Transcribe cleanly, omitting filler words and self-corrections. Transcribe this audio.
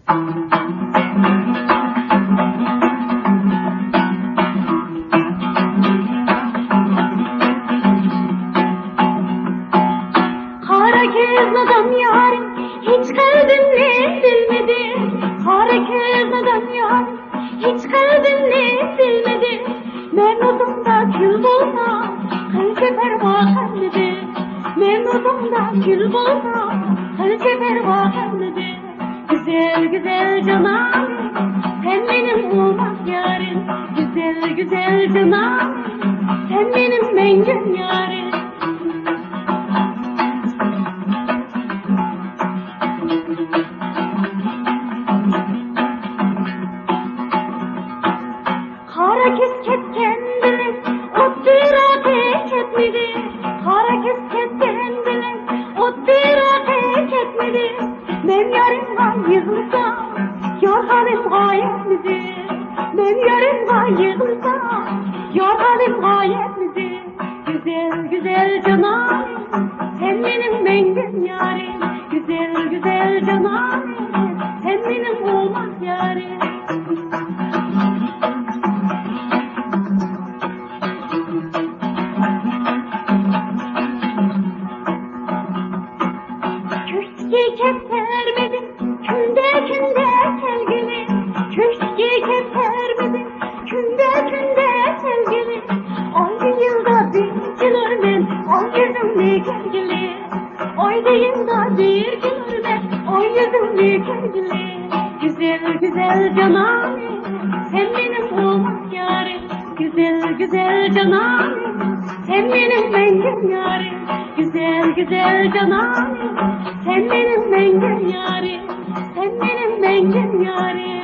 Karakezla'dan yarim hiç kalbimle silmedi. Karakezla'dan yarim hiç kalbimle silmedi. Memnunumda kül bulsa kalite pervakemledi. Memnunumda kül bulsa kalite pervakemledi. Güzel güzel canım sen benim olmaz yarim. Güzel güzel canım sen benim mengem yarim. Kara kesket kendini ot bir ateş etmedi. Kara kesket kendini ot bir ateş etmedi. Ben yarımdan yığılsam yar halim gayet midir? Ben yarımdan yığılsam yar halim gayet midir? Güzel güzel canım sen benim mengem yarim. Güzel güzel canım sen benim olmaz yarim. Köşkü kesermedin, künde künde sevgili. Köşkü kesermedin, künde künde sevgili. Ayda yılda bir gelir ben, ay yüzümle gelgili. Ayda yılda bir gelir ben, ay yüzümle gelgili. Güzel güzel canım, sen benim olmaz yarim. Güzel güzel canım, sen benim mengem yarim. Güzel güzel canım sen benim mengem yarim. Sen benim mengem yarim.